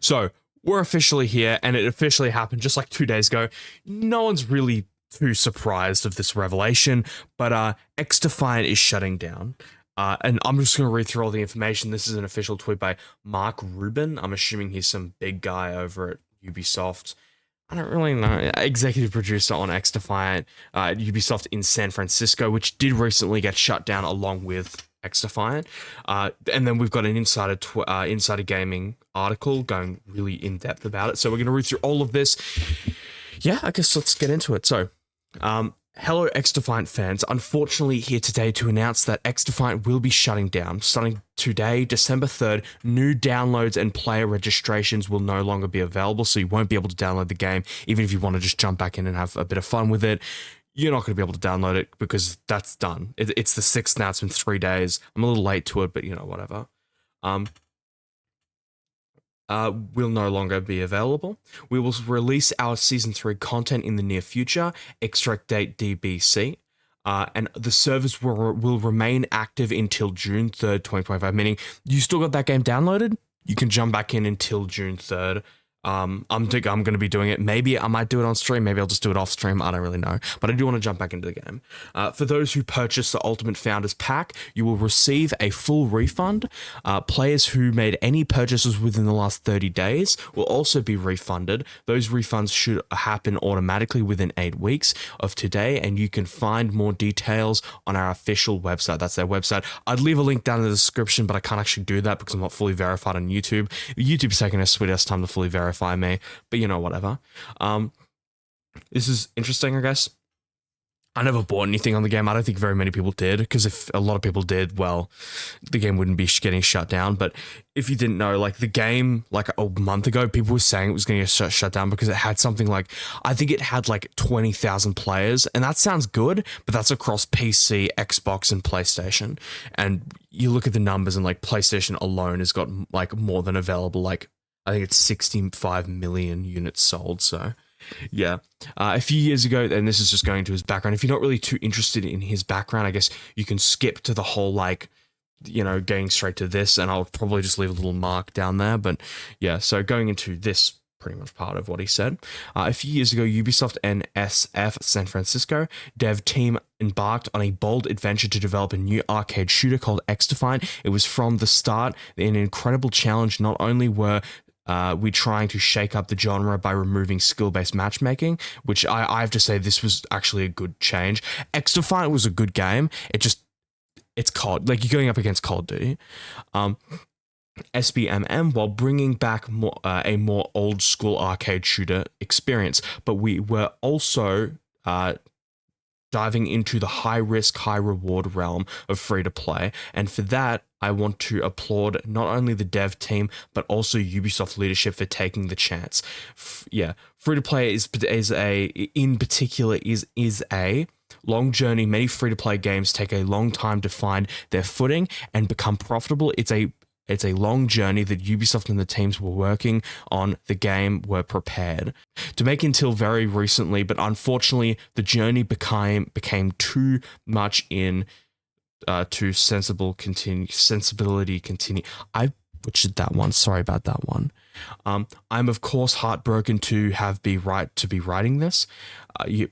So we're officially here, and it officially happened just like 2 days ago. No one's really too surprised of this revelation, but XDefiant is shutting down. And I'm just going to read through all the information. This is an official tweet by Mark Rubin. I'm assuming he's some big guy over at Ubisoft. I don't really know. Executive producer on XDefiant, Ubisoft in San Francisco, which did recently get shut down along with XDefiant. And then we've got an Insider Gaming article going really in depth about it. So we're going to read through all of this. Yeah, I guess let's get into it. So, hello XDefiant fans. Unfortunately, here today to announce that XDefiant will be shutting down. Starting today, December 3rd, new downloads and player registrations will no longer be available, so you won't be able to download the game, even if you want to just jump back in and have a bit of fun with it. You're not going to be able to download it because that's done. It's the 6th now. It's been 3 days. I'm a little late to it, but whatever. Will no longer be available. We will release our Season 3 content in the near future, extract date DBC, and the servers will remain active until June 3rd, 2025, meaning you still got that game downloaded, you can jump back in until June 3rd. I'm going to be doing it. Maybe I might do it on stream. Maybe I'll just do it off stream. I don't really know. But I do want to jump back into the game. For those who purchase the Ultimate Founders Pack, you will receive a full refund. Players who made any purchases within the last 30 days will also be refunded. Those refunds should happen automatically within 8 weeks of today, and you can find more details on our official website. That's their website. I'd leave a link down in the description, but I can't actually do that because I'm not fully verified on YouTube. YouTube's taking a sweet ass time to fully verify me, but whatever. This is interesting, I guess. I never bought anything on the game. I don't think very many people did, because if a lot of people did, well, the game wouldn't be getting shut down. But if you didn't know, like the game, like a month ago, people were saying it was going to get shut down because it had something like, I think it had like 20,000 players, and that sounds good, but that's across PC, Xbox, and PlayStation. And you look at the numbers, and like PlayStation alone has got like more than available, like I think it's 65 million units sold. So yeah, a few years ago, and this is just going to his background. If you're not really too interested in his background, I guess you can skip to the whole, like, going straight to this, and I'll probably just leave a little mark down there. But yeah, so going into this pretty much part of what he said. A few years ago, Ubisoft NSF San Francisco dev team embarked on a bold adventure to develop a new arcade shooter called XDefiant. It was from the start an incredible challenge. Not only were we trying to shake up the genre by removing skill-based matchmaking, which I have to say this was actually a good change. XDefiant was a good game. It's COD, like you're going up against Call of Duty. SBMM, while bringing back a more old-school arcade shooter experience, but we were also diving into the high-risk, high-reward realm of free-to-play, and for that, I want to applaud not only the dev team, but also Ubisoft leadership for taking the chance. Free-to-play is a long journey. Many free-to-play games take a long time to find their footing and become profitable. It's a long journey that Ubisoft and the teams were working on the game were prepared to make until very recently, but unfortunately the journey became too much in to sensibility continue. I butchered that one. Sorry about that one. I'm of course heartbroken to be writing this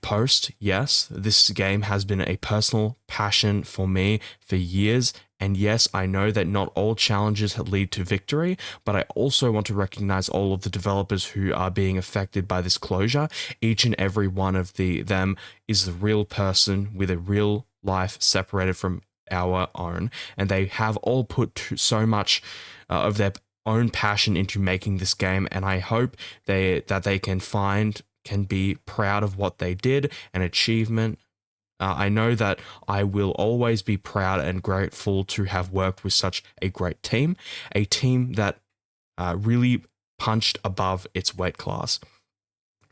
post. Yes, this game has been a personal passion for me for years. And yes, I know that not all challenges lead to victory, but I also want to recognize all of the developers who are being affected by this closure. Each and every one of them is the real person with a real life separated from our own, and they have all put so much of their own passion into making this game, and I hope that they can be proud of what they did, an achievement. I know that I will always be proud and grateful to have worked with such a great team, a team that really punched above its weight class,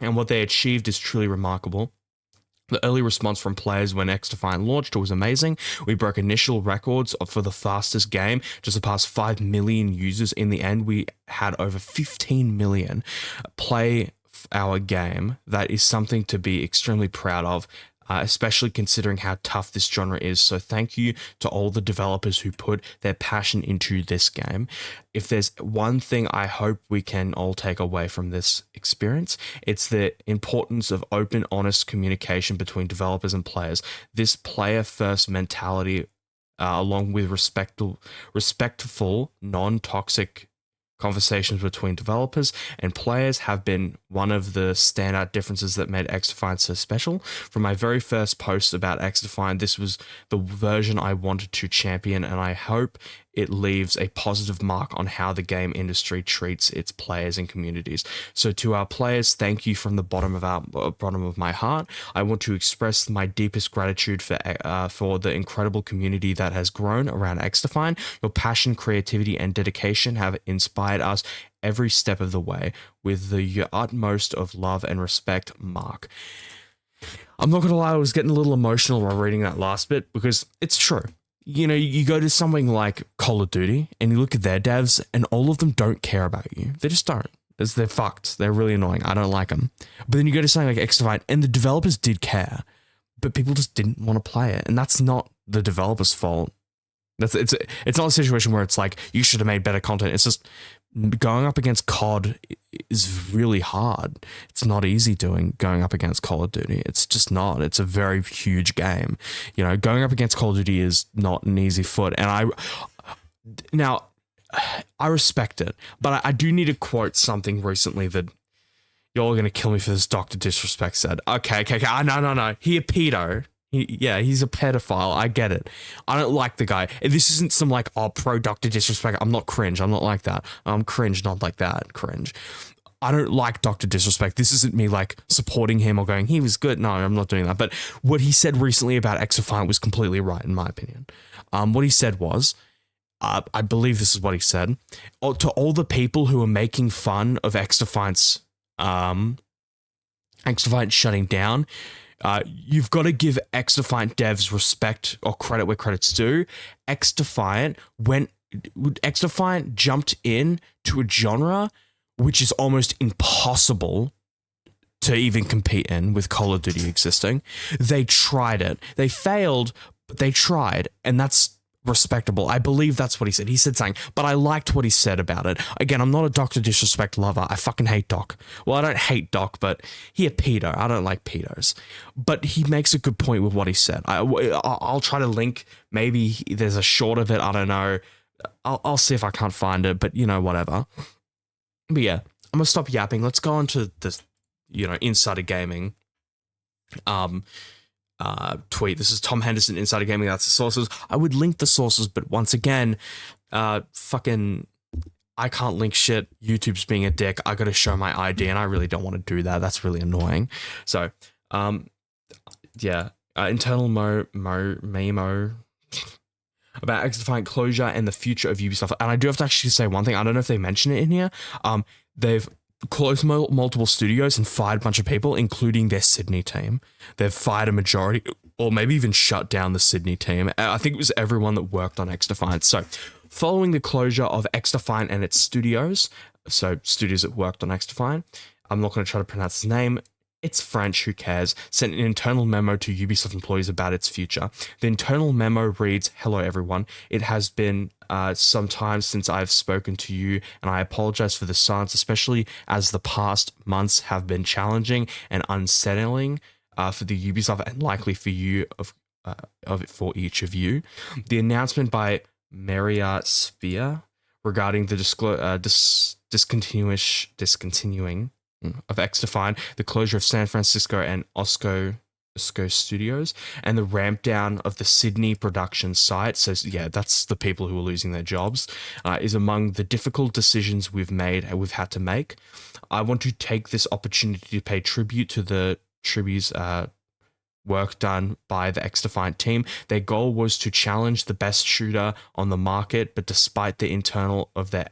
and what they achieved is truly remarkable. The early response from players when XDefiant launched was amazing. We broke initial records for the fastest game, just surpassed 5 million users. In the end, we had over 15 million play our game. That is something to be extremely proud of. especially considering how tough this genre is. So thank you to all the developers who put their passion into this game. If there's one thing I hope we can all take away from this experience, it's the importance of open, honest communication between developers and players. This player-first mentality, along with respectful, non-toxic conversations between developers and players, have been one of the standout differences that made XDefiant so special. From my very first post about XDefiant, this was the version I wanted to champion, and I hope it leaves a positive mark on how the game industry treats its players and communities. So to our players, thank you from the bottom of my heart. I want to express my deepest gratitude for the incredible community that has grown around XDefiant. Your passion, creativity, and dedication have inspired us every step of the way. With the utmost of love and respect, Mark. I'm not gonna lie, I was getting a little emotional while reading that last bit because it's true. You know, you go to something like Call of Duty and you look at their devs and all of them don't care about you. They just don't. They're fucked. They're really annoying. I don't like them. But then you go to something like XDefiant and the developers did care, but people just didn't want to play it. And that's not the developer's fault. It's not a situation where it's like, you should have made better content. It's just going up against COD is really hard. It's not easy going up against Call of Duty. It's just not. It's a very huge game. You know, going up against Call of Duty is not an easy foot. And I respect it, but I do need to quote something recently that you're all going to kill me for this. Dr. Disrespect said, okay. No. He a pedo. He's a pedophile. I get it. I don't like the guy. This isn't some like, pro Dr. Disrespect. I'm not cringe. I'm not like that. I'm cringe, not like that. Cringe. I don't like Dr. Disrespect. This isn't me like supporting him or going, he was good. No, I'm not doing that. But what he said recently about XDefiant was completely right, in my opinion. What he said was, I believe this is what he said, to all the people who are making fun of XDefiant's XDefiant shutting down, you've got to give XDefiant devs respect or credit where credit's due. XDefiant jumped in to a genre which is almost impossible to even compete in with Call of Duty existing. They tried it. They failed, but they tried, and that's respectable. I believe that's what he said. He said something, but I liked what he said about it. Again, I'm not a Dr. Disrespect lover. I fucking hate Doc. Well, I don't hate Doc, but he a pedo. I don't like pedos. But he makes a good point with what he said. I'll try to link. Maybe there's a short of it. I don't know. I'll see if I can't find it, but whatever. But yeah, I'm gonna stop yapping. Let's go on to this, Insider Gaming tweet. This is Tom Henderson, Insider Gaming. That's the sources. I would link the sources, but once again, I can't link shit. YouTube's being a dick. I gotta show my ID, and I really don't want to do that. That's really annoying. So, internal memo about XDefiant closure and the future of Ubisoft. And I do have to actually say one thing. I don't know if they mention it in here. They've closed multiple studios and fired a bunch of people, including their Sydney team. They've fired a majority, or maybe even shut down the Sydney team. I think it was everyone that worked on XDefiant. So, following the closure of XDefiant and its studios, so studios that worked on XDefiant, I'm not going to try to pronounce his name. It's French, who cares, sent an internal memo to Ubisoft employees about its future. The internal memo reads, "Hello everyone, it has been some time since I've spoken to you, and I apologize for the silence, especially as the past months have been challenging and unsettling for the Ubisoft and likely for you, for each of you. The announcement by Maria Spear regarding the discontinuing of XDefiant, the closure of San Francisco and Osco studios, and the ramp down of the Sydney production site." So yeah, that's the people who are losing their jobs, is among the difficult decisions we've had to make. I want to take this opportunity to pay tribute to the work done by the XDefiant team. Their goal was to challenge the best shooter on the market, but despite the intense of their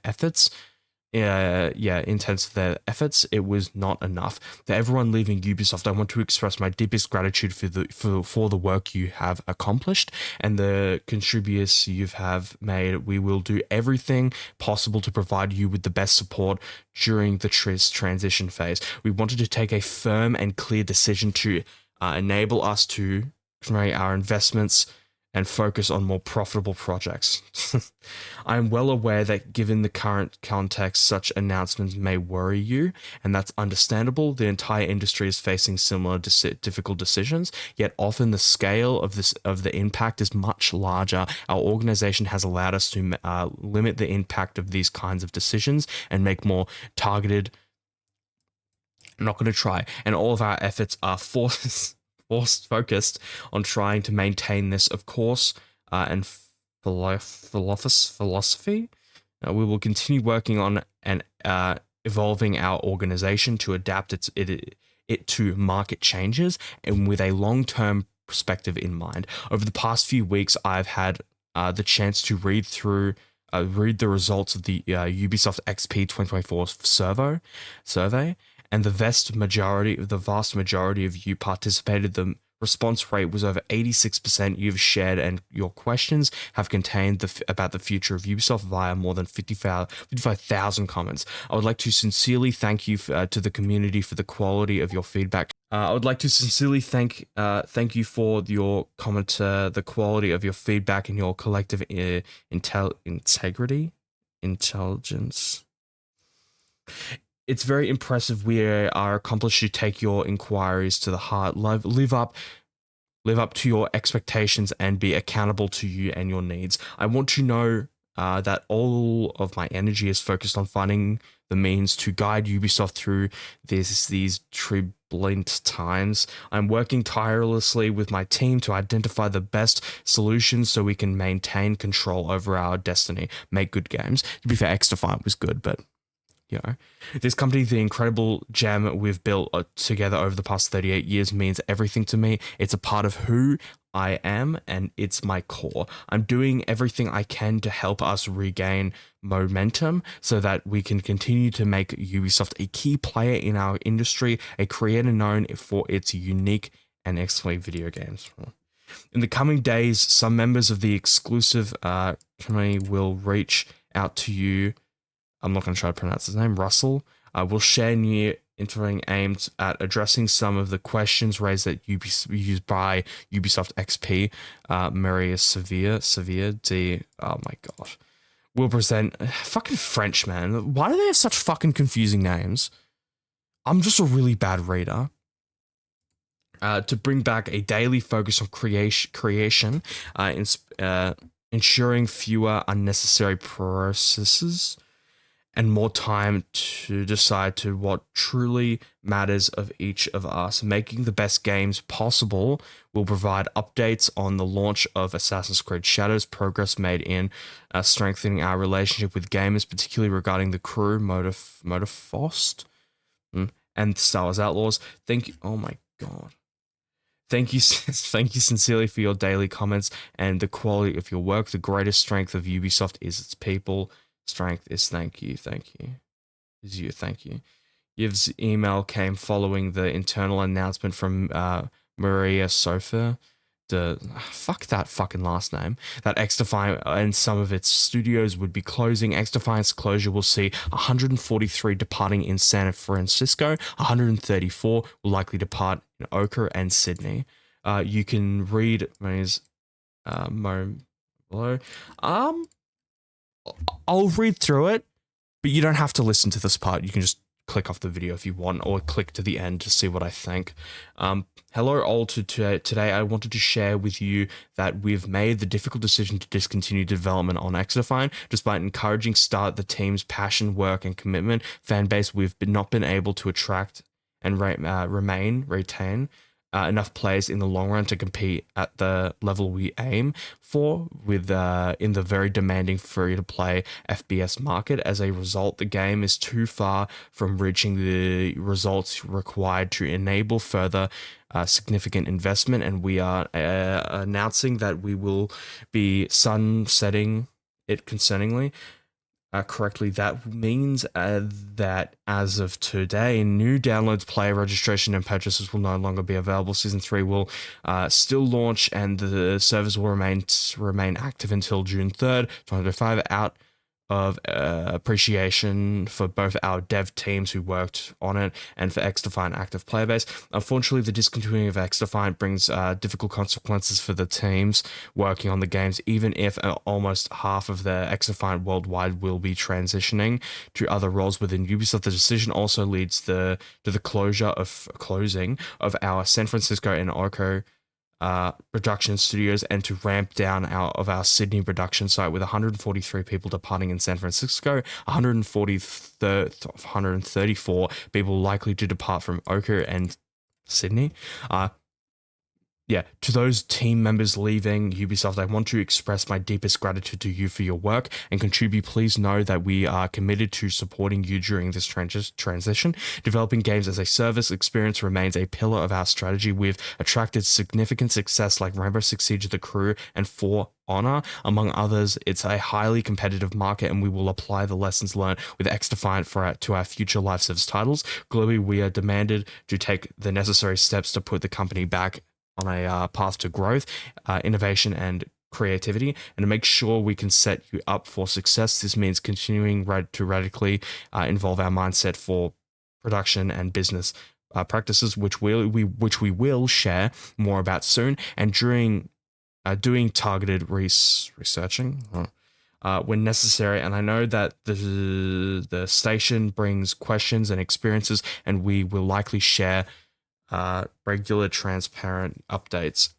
efforts, it was not enough. To everyone leaving Ubisoft, I want to express my deepest gratitude for the work you have accomplished and the contributions you have made. We will do everything possible to provide you with the best support during the transition phase. We wanted to take a firm and clear decision to enable us to promote our investments and focus on more profitable projects. I am well aware that given the current context, such announcements may worry you, and that's understandable. The entire industry is facing similar difficult decisions, yet often the scale of the impact is much larger. Our organization has allowed us to limit the impact of these kinds of decisions and make more targeted. I'm not going to try, and all of our efforts are focused on trying to maintain this, of course, and philosophy. We will continue working on and evolving our organization to adapt it to market changes and with a long-term perspective in mind. Over the past few weeks, I've had the chance to read the results of the Ubisoft XP 2024 survey, and the vast majority of you participated. The response rate was over 86%. You've shared, and your questions have contained about the future of Ubisoft via more than 55,000 comments. I would like to sincerely thank you to the community for the quality of your feedback. I would like to sincerely thank you for your comment, the quality of your feedback and your collective intelligence. It's very impressive. We are accomplished to take your inquiries to the heart, live up to your expectations, and be accountable to you and your needs. I want to know that all of my energy is focused on finding the means to guide Ubisoft through these turbulent times. I'm working tirelessly with my team to identify the best solutions so we can maintain control over our destiny, make good games. To be fair, XDefiant was good, but this company, the incredible gem we've built together over the past 38 years, means everything to me. It's a part of who I am, and it's my core. I'm doing everything I can to help us regain momentum so that we can continue to make Ubisoft a key player in our industry, a creator known for its unique and excellent video games. In the coming days, some members of the exclusive community will reach out to you. I'm not going to try to pronounce his name, Russell. Will share new interim aimed at addressing some of the questions raised by Ubisoft XP. Maria Sevilla D. Oh my god. Will present fucking French, man. Why do they have such fucking confusing names? I'm just a really bad reader. To bring back a daily focus on creation, ensuring fewer unnecessary processes, and more time to decide to what truly matters of each of us. Making the best games possible will provide updates on the launch of Assassin's Creed Shadows, progress made in strengthening our relationship with gamers, particularly regarding the crew, Motorfrost, and Star Wars Outlaws. Thank you. Oh my god. Thank you sincerely for your daily comments and the quality of your work. The greatest strength of Ubisoft is its people. Strength is thank you. Is you, thank you. Yv's email came following the internal announcement from Maria Sofa. Fuck that fucking last name. That XDefiant and some of its studios would be closing. XDefiant's closure will see 143 departing in San Francisco. 134 will likely depart in Oka and Sydney. You can read Maria's below. I'll read through it, but you don't have to listen to this part. You can just click off the video if you want, or click to the end to see what I think. Hello all, today I wanted to share with you that we've made the difficult decision to discontinue development on XDefiant. Despite encouraging start the team's passion, work, and commitment fan base, we've not been able to attract and retain enough players in the long run to compete at the level we aim for with in the very demanding free-to-play FPS market. As a result, the game is too far from reaching the results required to enable further significant investment, and we are announcing that we will be sunsetting it concerningly. Correctly, that means that as of today, new downloads, player registration, and purchases will no longer be available. Season 3 will still launch, and the servers will remain active until June 3rd, 2025. of appreciation for both our dev teams who worked on it and for XDefiant active player base. Unfortunately, the discontinuing of XDefiant brings difficult consequences for the teams working on the games, even if almost half of the XDefiant worldwide will be transitioning to other roles within Ubisoft. The decision also leads to the closing of our San Francisco and Orco production studios, and to ramp down our Sydney production site, with 143 people departing in San Francisco, 134 people likely to depart from Oka and Sydney. To those team members leaving Ubisoft, I want to express my deepest gratitude to you for your work and contribute. Please know that we are committed to supporting you during this transition. Developing games as a service experience remains a pillar of our strategy. We've attracted significant success like Rainbow Six Siege: The Crew and For Honor, among others. It's a highly competitive market, and we will apply the lessons learned with XDefiant to our future live service titles. Globally, we are demanded to take the necessary steps to put the company back on a path to growth, innovation, and creativity, and to make sure we can set you up for success. This means continuing to radically involve our mindset for production and business practices, which we will share more about soon. And during doing targeted researching when necessary. And I know that the station brings questions and experiences, and we will likely share regular, transparent updates.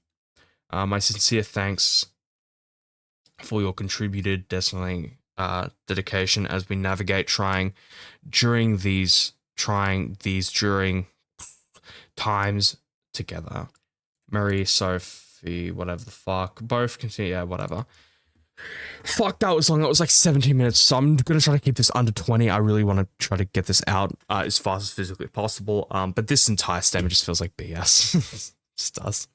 My sincere thanks for your contributed dedication as we navigate during these times together. Mary, Sophie, whatever the fuck, both continue. Yeah, whatever. Fuck, that was long. That was like 17 minutes. So I'm going to try to keep this under 20. I really want to try to get this out as fast as physically possible. But this entire statement just feels like BS. It just does.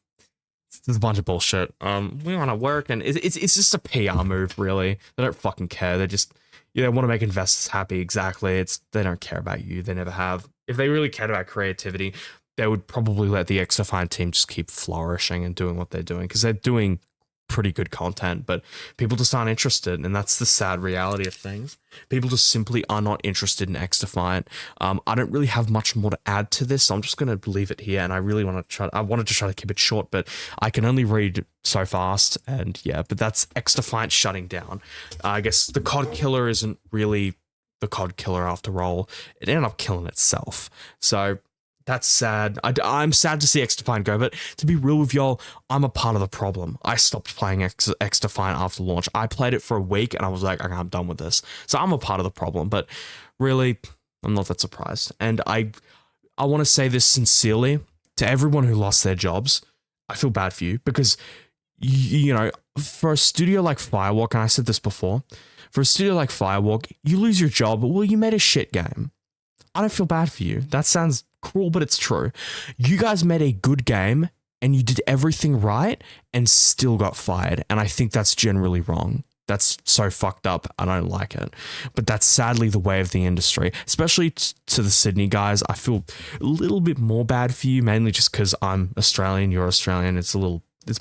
It's a bunch of bullshit. We want to work, and it's just a PR move, really. They don't fucking care. They just, they want to make investors happy. Exactly. They don't care about you. They never have. If they really cared about creativity, they would probably let the XDefiant team just keep flourishing and doing what they're doing, because they're doing pretty good content, but people just aren't interested, and that's the sad reality of things. People just simply are not interested in XDefiant. I don't really have much more to add to this, so I'm just going to leave it here, and I wanted to try to keep it short, but I can only read so fast, and yeah, but that's XDefiant shutting down. I guess the COD killer isn't really the COD killer after all. It ended up killing itself, so that's sad. I'm sad to see XDefiant go, but to be real with y'all, I'm a part of the problem. I stopped playing XDefiant after launch. I played it for a week, and I was like, okay, I'm done with this. So I'm a part of the problem, but really, I'm not that surprised. And I want to say this sincerely to everyone who lost their jobs. I feel bad for you, because, for a studio like Firewalk, and I said this before, for a studio like Firewalk, you lose your job, well, you made a shit game. I don't feel bad for you. That sounds cruel, but it's true. You guys made a good game, and you did everything right, and still got fired. And I think that's generally wrong. That's so fucked up. I don't like it. But that's sadly the way of the industry, especially to the Sydney guys. I feel a little bit more bad for you, mainly just because I'm Australian, you're Australian. It's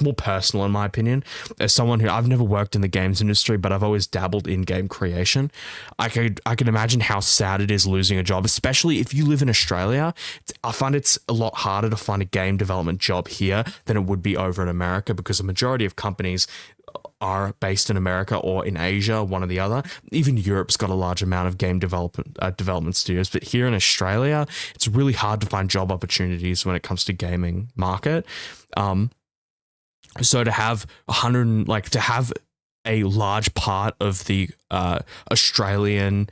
more personal, in my opinion. As someone who, I've never worked in the games industry, but I've always dabbled in game creation, I can imagine how sad it is losing a job, especially if you live in Australia. I find it's a lot harder to find a game development job here than it would be over in America, because the majority of companies are based in America or in Asia, one or the other. Even Europe's got a large amount of game development studios, but here in Australia, it's really hard to find job opportunities when it comes to gaming market. So to have to have a large part of the Australian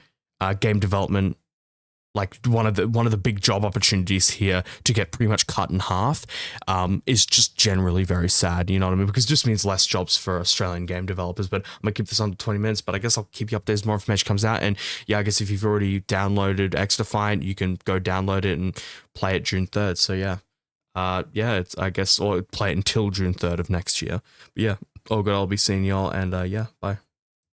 game development, like one of the big job opportunities here, to get pretty much cut in half, is just generally very sad. You know what I mean? Because it just means less jobs for Australian game developers. But I'm gonna keep this under 20 minutes. But I guess I'll keep you updated as more information comes out. And yeah, I guess if you've already downloaded XDefiant, you can go download it and play it June 3rd. So yeah. It's, I guess, or play it until June 3rd of next year. But yeah, all good. I'll be seeing y'all, and yeah, bye.